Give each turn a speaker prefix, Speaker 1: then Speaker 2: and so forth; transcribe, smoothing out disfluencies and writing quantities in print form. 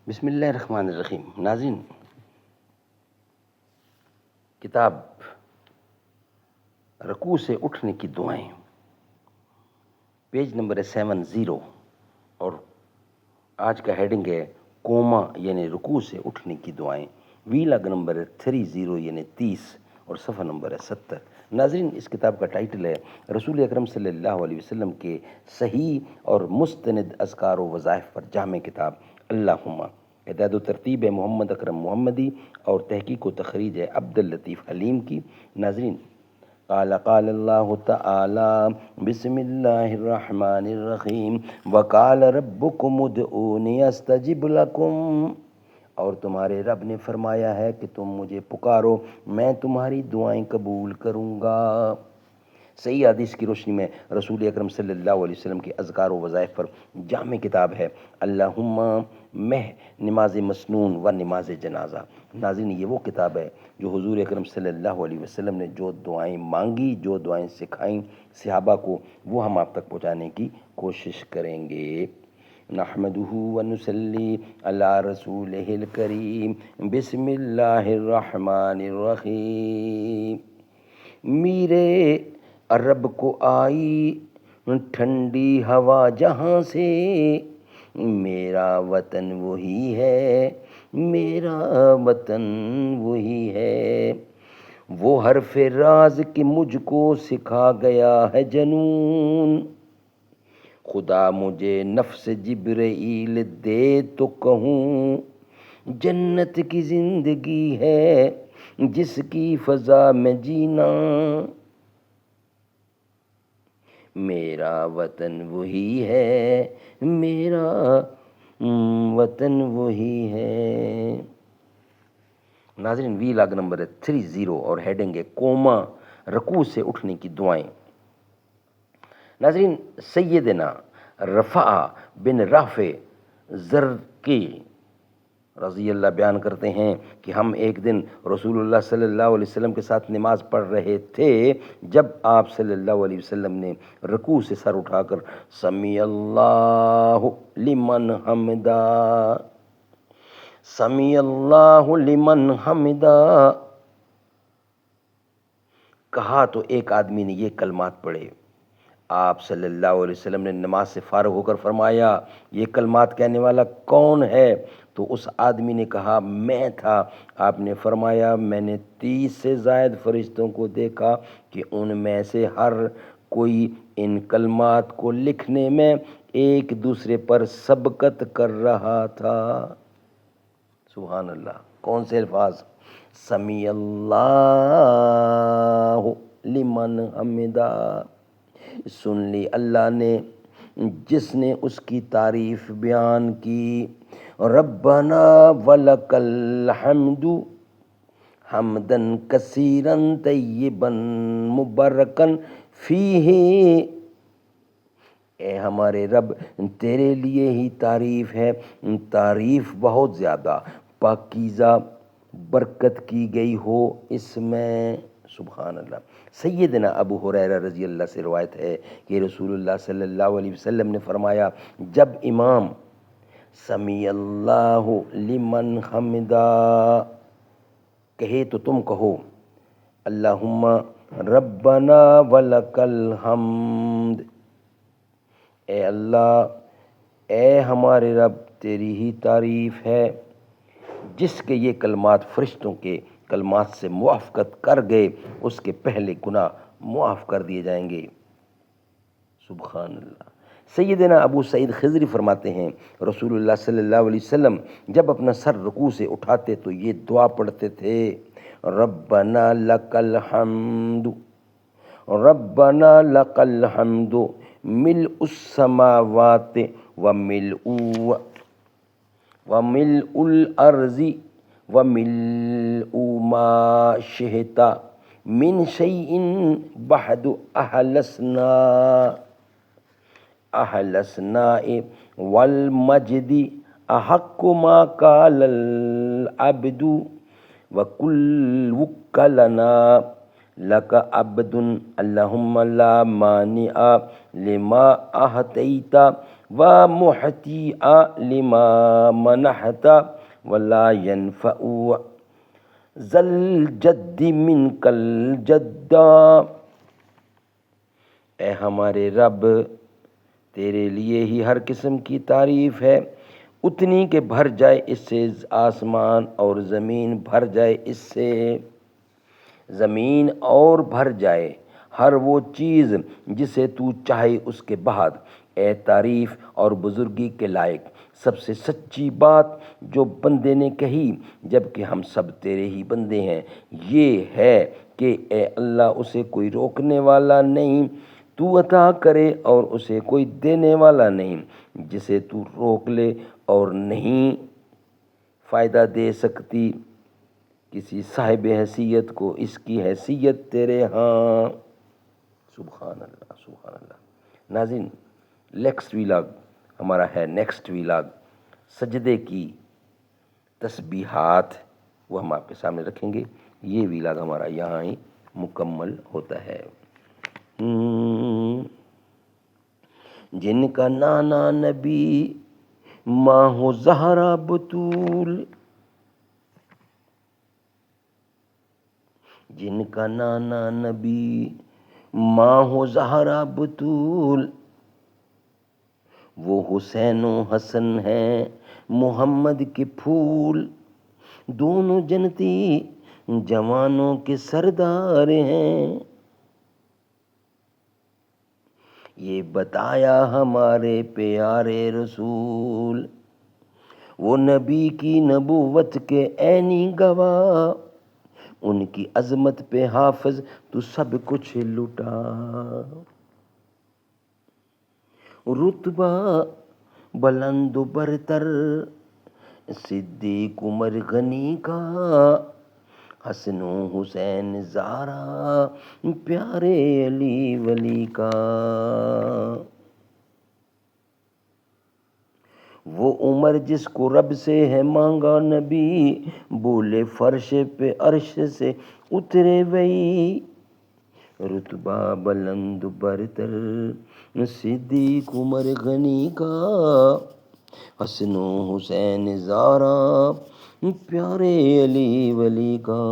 Speaker 1: بسم اللہ الرحمن الرحیم۔ ناظرین، کتاب رکوع سے اٹھنے کی دعائیں، پیج نمبر ہے 70، اور آج کا ہیڈنگ ہے کوما یعنی رکوع سے اٹھنے کی دعائیں۔ وی لاگ نمبر ہے 30 یعنی 30، اور صفحہ نمبر ہے 70۔ ناظرین، اس کتاب کا ٹائٹل ہے رسول اکرم صلی اللہ علیہ وسلم کے صحیح اور مستند اذکار و وظائف پر جامع کتاب اللہم۔ اعداد و ترتیب ہے محمد اکرم محمدی، اور تحقیق و تخریج ہے عبد اللطیف حلیم کی۔ ناظرین، قال اللہ تعالی بسم اللہ الرحمن الرحیم وقال ربکم ادعونی استجب لکم، اور تمہارے رب نے فرمایا ہے کہ تم مجھے پکارو، میں تمہاری دعائیں قبول کروں گا۔ صحیح حدیث کی روشنی میں رسول اکرم صلی اللہ علیہ وسلم کے اذکار و وظائف پر جامع کتاب ہے اللہم مہ نماز مسنون و نماز جنازہ۔ ناظرین، یہ وہ کتاب ہے جو حضور اکرم صلی اللہ علیہ وسلم نے جو دعائیں مانگی، جو دعائیں سکھائیں صحابہ کو، وہ ہم آپ تک پہنچانے کی کوشش کریں گے۔ نحمدہ ونصلی علی رسولہ الکریم، بسم اللہ الرحمن الرحیم۔ میرے رب کو آئی ٹھنڈی ہوا جہاں سے، میرا وطن وہی ہے، میرا وطن وہی ہے، وہ حرف راز کہ مجھ کو سکھا گیا ہے جنون، خدا مجھے نفس جبرائیل دے تو کہوں، جنت کی زندگی ہے جس کی فضا میں جینا، میرا وطن وہی ہے، میرا وطن وہی ہے۔ ناظرین، وی لاگ نمبر ہے 30، اور ہیڈنگ ہے کوما رکوع سے اٹھنے کی دعائیں۔ ناظرین، سیدنا رفع بن رافع زرقی رضی اللہ بیان کرتے ہیں کہ ہم ایک دن رسول اللہ صلی اللہ علیہ وسلم کے ساتھ نماز پڑھ رہے تھے، جب آپ صلی اللہ علیہ وسلم نے رکوع سے سر اٹھا کر سمیع اللہ لمن حمدا، سمیع اللہ لمن حمدا کہا تو ایک آدمی نے یہ کلمات پڑھے۔ آپ صلی اللہ علیہ وسلم نے نماز سے فارغ ہو کر فرمایا، یہ کلمات کہنے والا کون ہے؟ تو اس آدمی نے کہا، میں تھا۔ آپ نے فرمایا، میں نے 30 سے زائد فرشتوں کو دیکھا کہ ان میں سے ہر کوئی ان کلمات کو لکھنے میں ایک دوسرے پر سبقت کر رہا تھا۔ سبحان اللہ! کون سے الفاظ؟ سمیع اللہ لمن حمدا، سن لی اللہ نے جس نے اس کی تعریف بیان کی، ربنا ولک الحمد حمدن کثیرن طیبن مبارکن فیہ، اے ہمارے رب، تیرے لیے ہی تعریف ہے، تعریف بہت زیادہ پاکیزہ، برکت کی گئی ہو اس میں۔ سبحان اللہ! سیدنا ابو ہریرہ رضی اللہ سے روایت ہے کہ رسول اللہ صلی اللہ علیہ وسلم نے فرمایا، جب امام سمیع اللہ لمن حمدا کہے تو تم کہو، اللہم ربنا ولک الحمد، اے اللہ، اے ہمارے رب، تیری ہی تعریف ہے، جس کے یہ کلمات فرشتوں کے کلمات سے موافقت کر گئے، اس کے پہلے گناہ معاف کر دیے جائیں گے۔ سبحان اللہ! سیدنا ابو سعید خضری فرماتے ہیں، رسول اللہ صلی اللہ علیہ وسلم جب اپنا سر رکوع سے اٹھاتے تو یہ دعا پڑھتے تھے، ربنا لک الحمد، ربنا لک الحمد ملء السماوات وملء الارض وملء ما شئت من شیء بعد اہل الثناء والمجد احق ما قال العبد وکلنا لک عبد اللہم لا مانع لما احتیت ومحتی لما منحت ولا ينفع ذا الجد منک الجد۔ اے ہمارے رب، تیرے لیے ہی ہر قسم کی تعریف ہے، اتنی کہ بھر جائے اس سے آسمان اور زمین بھر جائے اس سے، زمین اور بھر جائے ہر وہ چیز جسے تو چاہے اس کے بعد۔ اے تعریف اور بزرگی کے لائق سب سے سچی بات جو بندے نے کہی جبکہ ہم سب تیرے ہی بندے ہیں، یہ ہے کہ اے اللہ اسے کوئی روکنے والا نہیں تو عطا کرے اور اسے کوئی دینے والا نہیں جسے تو روک لے اور نہیں فائدہ دے سکتی کسی صاحب حیثیت کو اس کی حیثیت تیرے ہاں۔ سبحان اللہ سبحان اللہ۔ ناظرین، نیکسٹ ویلاگ ہمارا ہے، نیکسٹ ویلاگ سجدے کی تسبیحات، وہ ہم آپ کے سامنے رکھیں گے۔ یہ ویلاگ ہمارا یہاں ہی مکمل ہوتا ہے۔ جن کا نانا نبی ماہ زہرا بطول، جن کا نانا نبی ماہ زہرا بطول، وہ حسین و حسن ہیں محمد کے پھول، دونوں جنتی جوانوں کے سردار ہیں، یہ بتایا ہمارے پیارے رسول، وہ نبی کی نبوت کے عینی گواہ، ان کی عظمت پہ حافظ تو سب کچھ لٹا، رتبہ بلند و برتر صدیق عمر غنی کا، حسن و حسین زارا پیارے علی ولی کا، وہ عمر جس کو رب سے ہے مانگا نبی، بولے فرش پہ عرش سے اترے وہی، رتبہ بلند برتر صدیق عمر غنی کا، حسن و حسین زارا پیارے علی ولی کا۔